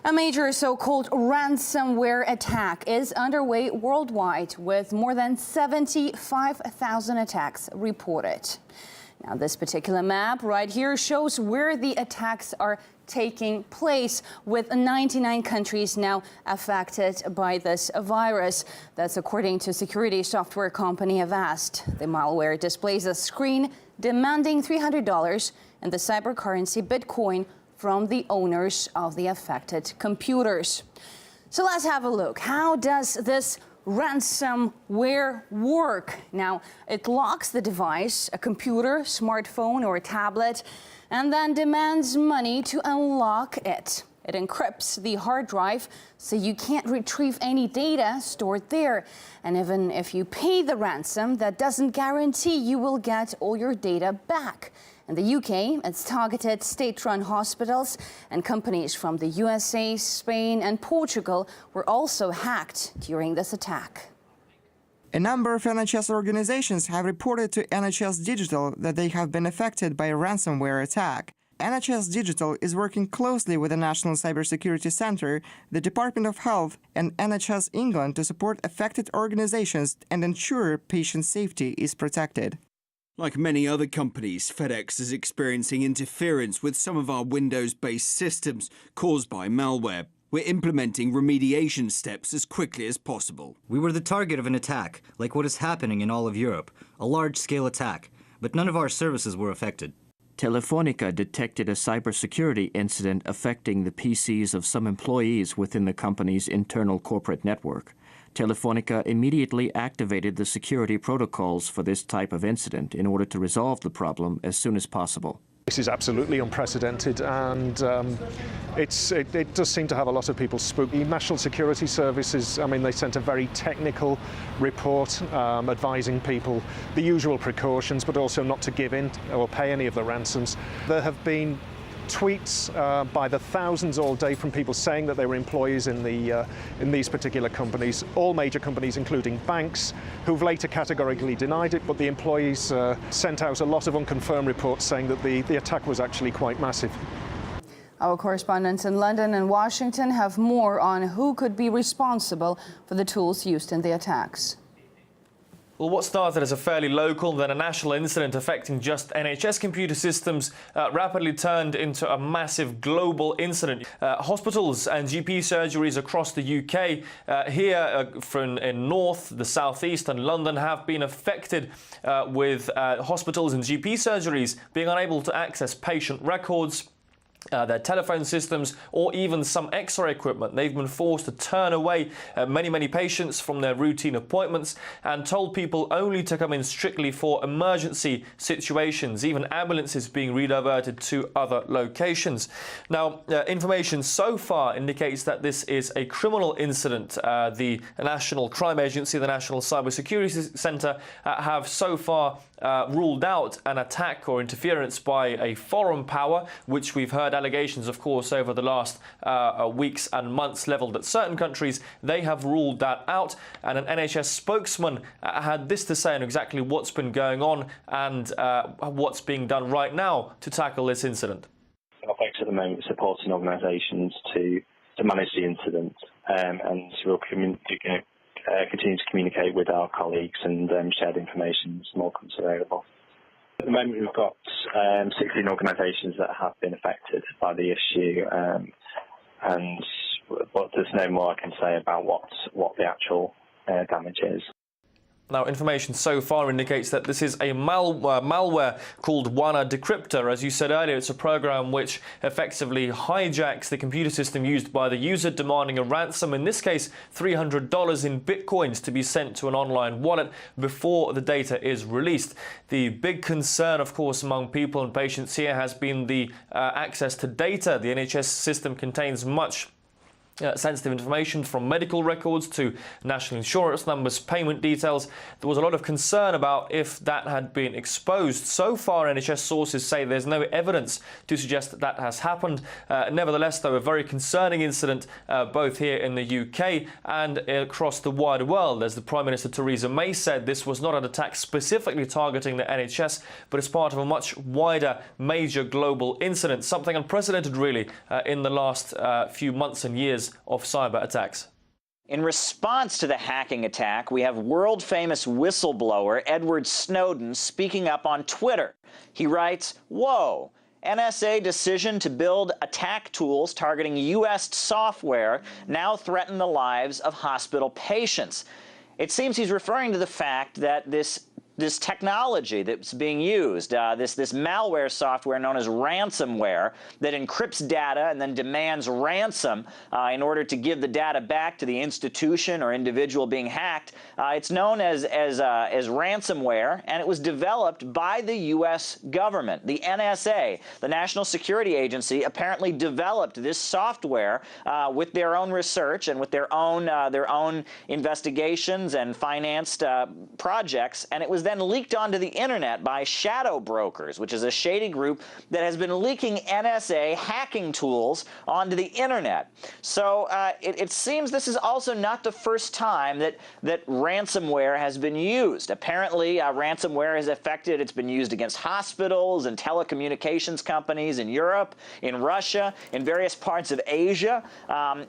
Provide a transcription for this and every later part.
A major so-called ransomware attack is underway worldwide, with more than 75,000 attacks reported. Now, this particular map right here shows where the attacks are taking place, with 99 countries now affected by this virus. That's according to security software company Avast. The malware displays a screen demanding $300 in the cyber currency Bitcoin from the owners of the affected computers. So let's have a look. How does this ransomware work? Now, it locks the device, a computer, smartphone, or a tablet, and then demands money to unlock it. It encrypts the hard drive so you can't retrieve any data stored there. And even if you pay the ransom, that doesn't guarantee you will get all your data back. In the UK, it's targeted state-run hospitals, and companies from the USA, Spain and Portugal were also hacked during this attack. A number of NHS organizations have reported to NHS Digital that they have been affected by a ransomware attack. NHS Digital is working closely with the National Cybersecurity Centre, the Department of Health and NHS England to support affected organizations and ensure patient safety is protected. Like many other companies, FedEx is experiencing interference with some of our Windows-based systems caused by malware. We're implementing remediation steps as quickly as possible. We were the target of an attack, like what is happening in all of Europe, a large-scale attack, but none of our services were affected. Telefonica detected a cybersecurity incident affecting the PCs of some employees within the company's internal corporate network. Telefonica immediately activated the security protocols for this type of incident in order to resolve the problem as soon as possible. This is absolutely unprecedented, and it does seem to have a lot of people spooked. The National Security Services, they sent a very technical report advising people the usual precautions, but also not to give in or pay any of the ransoms. There have been tweets by the thousands all day from people saying that they were employees in these particular companies, all major companies including banks, who've later categorically denied it, but the employees sent out a lot of unconfirmed reports saying that the attack was actually quite massive. Our correspondents in London and Washington have more on who could be responsible for the tools used in the attacks. Well, what started as a fairly local, then a national incident affecting just NHS computer systems rapidly turned into a massive global incident. Hospitals and GP surgeries across the UK, in North, the South East and London have been affected with hospitals and GP surgeries being unable to access patient records, their telephone systems, or even some X-ray equipment. They've been forced to turn away many patients from their routine appointments and told people only to come in strictly for emergency situations, even ambulances being rediverted to other locations. Now, information so far indicates that this is a criminal incident. The National Crime Agency, the National Cybersecurity Centre, have so far ruled out an attack or interference by a foreign power, which we've heard allegations, of course, over the last weeks and months levelled at certain countries. They have ruled that out, and an NHS spokesman had this to say on exactly what's been going on and what's being done right now to tackle this incident. FedEx at the moment supporting organisations to manage the incident, and we'll continue to communicate with our colleagues and share the information as more comes available. At the moment, we've got 16 organisations that have been affected by the issue, but there's no more I can say about what the actual damage is. Now, information so far indicates that this is a malware called Wannacry. As you said earlier, it's a program which effectively hijacks the computer system used by the user, demanding a ransom, in this case $300 in bitcoins, to be sent to an online wallet before the data is released. The big concern, of course, among people and patients here has been the access to data. The NHS system contains much sensitive information, from medical records to national insurance numbers, payment details. There was a lot of concern about if that had been exposed. So far, NHS sources say there's no evidence to suggest that that has happened. Nevertheless, though, a very concerning incident both here in the UK and across the wider world. As the Prime Minister Theresa May said, this was not an attack specifically targeting the NHS, but it's part of a much wider, major global incident, something unprecedented really in the last few months and years of cyber attacks. In response to the hacking attack, we have world-famous whistleblower Edward Snowden speaking up on Twitter. He writes, "Whoa, NSA decision to build attack tools targeting U.S. software now threaten the lives of hospital patients." It seems he's referring to the fact that this technology that's being used, this malware software known as ransomware that encrypts data and then demands ransom in order to give the data back to the institution or individual being hacked. It's known as ransomware, and it was developed by the U.S. government. The NSA, the National Security Agency, apparently developed this software with their own research and with their own investigations and financed projects, and it was then leaked onto the internet by shadow brokers, which is a shady group that has been leaking NSA hacking tools onto the internet. So it seems this is also not the first time that ransomware has been used. Apparently, ransomware has affected, it's been used against hospitals and telecommunications companies in Europe, in Russia, in various parts of Asia,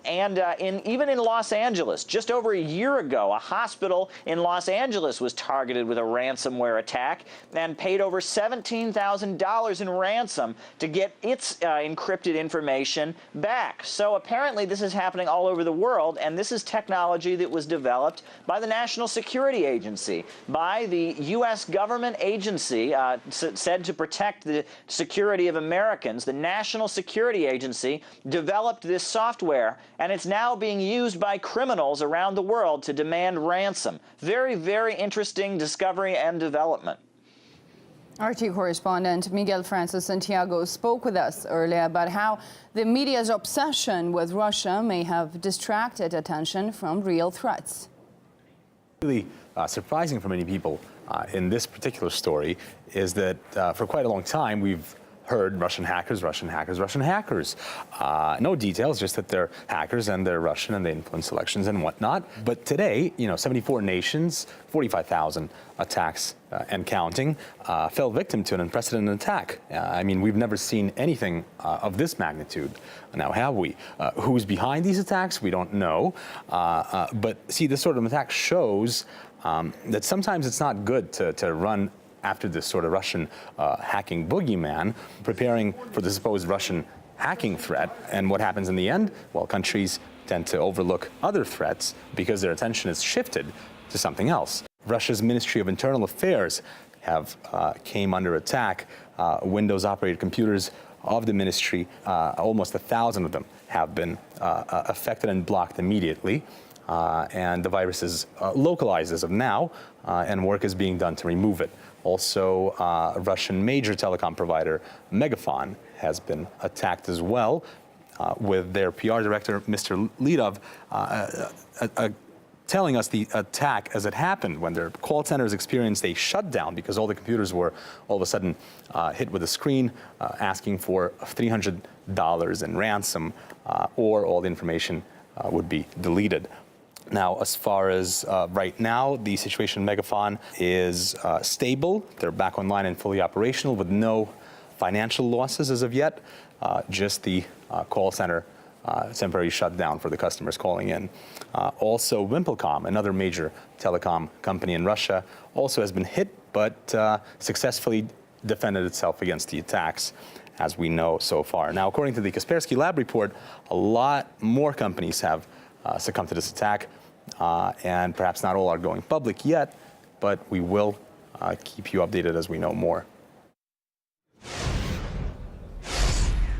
and even in Los Angeles. Just over a year ago, a hospital in Los Angeles was targeted with a ransomware attack and paid over $17,000 in ransom to get its encrypted information back. So apparently this is happening all over the world, and this is technology that was developed by the National Security Agency, by the U.S. government agency said to protect the security of Americans. The National Security Agency developed this software, and it's now being used by criminals around the world to demand ransom. Very, very interesting discovery and development. RT correspondent Miguel Francis Santiago spoke with us earlier about how the media's obsession with Russia may have distracted attention from real threats. Really surprising for many people in this particular story is that for quite a long time we've heard Russian hackers, Russian hackers, Russian hackers. No details, just that they're hackers and they're Russian and they influence elections and whatnot. But today, 74 nations, 45,000 attacks and counting, fell victim to an unprecedented attack. I mean, we've never seen anything of this magnitude. Now, have we? Who's behind these attacks? We don't know. But see, this sort of attack shows that sometimes it's not good to run after this sort of Russian hacking boogeyman, preparing for the supposed Russian hacking threat. And what happens in the end? Well, countries tend to overlook other threats because their attention is shifted to something else. Russia's Ministry of Internal Affairs came under attack. Windows-operated computers of the ministry, almost 1,000 of them have been affected and blocked immediately. And the virus is localized as of now, and work is being done to remove it. Also, a Russian major telecom provider, Megafon, has been attacked as well, with their PR director, Mr. Lidov, telling us the attack as it happened when their call centers experienced a shutdown because all the computers were all of a sudden hit with a screen asking for $300 in ransom, or all the information would be deleted. Now, as far as right now, the situation in Megafon is stable. They're back online and fully operational with no financial losses as of yet, just the call center temporary shutdown for the customers calling in. Also, Wimpelcom, another major telecom company in Russia, also has been hit, but successfully defended itself against the attacks, as we know so far. Now, according to the Kaspersky Lab report, a lot more companies have succumbed to this attack, and perhaps not all are going public yet, but we will keep you updated as we know more.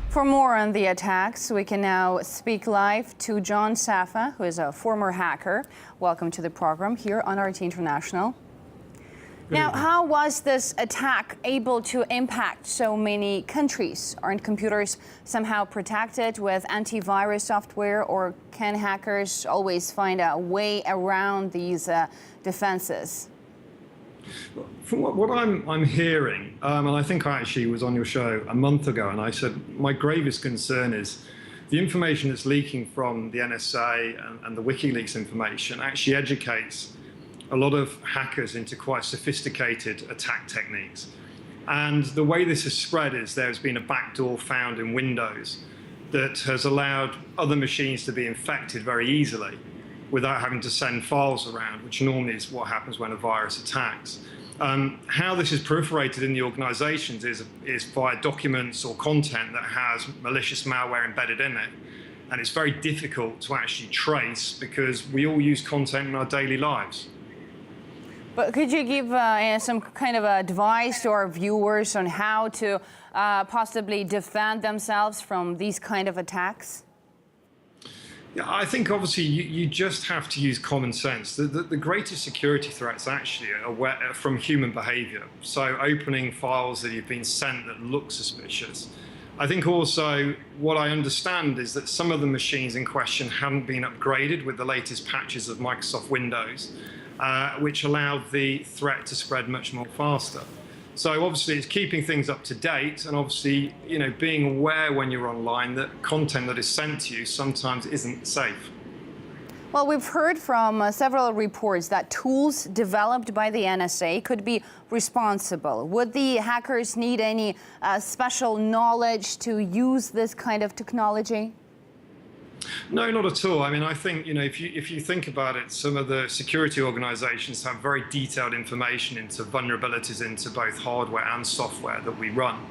For more on the attacks, we can now speak live to John Safa, who is a former hacker. Welcome to the program here on RT International. Now, how was this attack able to impact so many countries? Aren't computers somehow protected with antivirus software, or can hackers always find a way around these defenses? From what I'm hearing, and I think I actually was on your show a month ago, and I said my gravest concern is the information that's leaking from the NSA and the WikiLeaks information actually educates a lot of hackers into quite sophisticated attack techniques. And the way this has spread is there's been a backdoor found in Windows that has allowed other machines to be infected very easily without having to send files around, which normally is what happens when a virus attacks. How this is proliferated in the organizations is via documents or content that has malicious malware embedded in it. And it's very difficult to actually trace because we all use content in our daily lives. But could you give some kind of advice to our viewers on how to possibly defend themselves from these kind of attacks? Yeah, I think obviously you just have to use common sense. The greatest security threats actually are from human behavior. So opening files that you've been sent that look suspicious. I think also what I understand is that some of the machines in question haven't been upgraded with the latest patches of Microsoft Windows, which allowed the threat to spread much more faster. So obviously it's keeping things up to date, and obviously, being aware when you're online that content that is sent to you sometimes isn't safe. Well, we've heard from several reports that tools developed by the NSA could be responsible. Would the hackers need any special knowledge to use this kind of technology? No, not at all. I mean, I think, if you think about it, some of the security organizations have very detailed information into vulnerabilities into both hardware and software that we run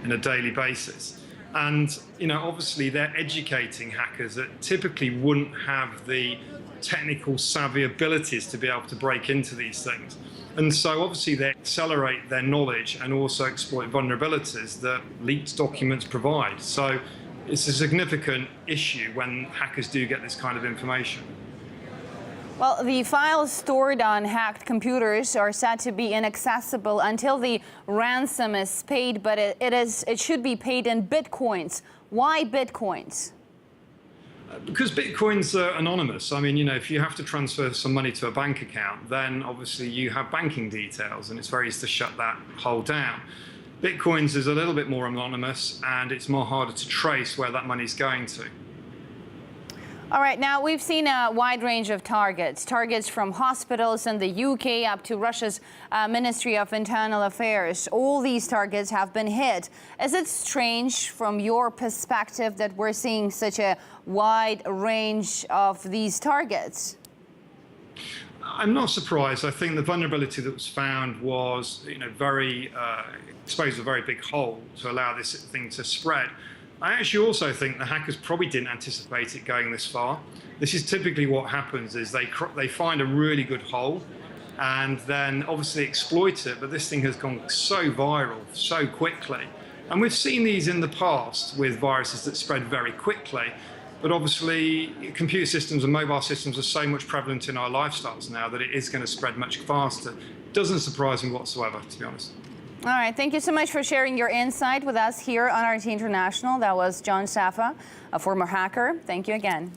on a daily basis. And, obviously they're educating hackers that typically wouldn't have the technical savvy abilities to be able to break into these things. And so obviously they accelerate their knowledge and also exploit vulnerabilities that leaked documents provide. So it's a significant issue when hackers do get this kind of information. Well, the files stored on hacked computers are said to be inaccessible until the ransom is paid, but it should be paid in bitcoins. Why bitcoins? Because bitcoins are anonymous. I mean, if you have to transfer some money to a bank account, then obviously you have banking details, and it's very easy to shut that hole down. Bitcoins is a little bit more anonymous, and it's more harder to trace where that money's going to. All right, now we've seen a wide range of targets from hospitals in the UK up to Russia's Ministry of Internal Affairs. All these targets have been hit. Is it strange from your perspective that we're seeing such a wide range of these targets? I'm not surprised. I think the vulnerability that was found was, exposed a very big hole to allow this thing to spread. I actually also think the hackers probably didn't anticipate it going this far. This is typically what happens is they find a really good hole and then obviously exploit it, but this thing has gone so viral so quickly. And we've seen these in the past with viruses that spread very quickly, but obviously computer systems and mobile systems are so much prevalent in our lifestyles now that it is going to spread much faster. Doesn't surprise me whatsoever, to be honest. All right, thank you so much for sharing your insight with us here on RT International. That was John Safa, a former hacker. Thank you again.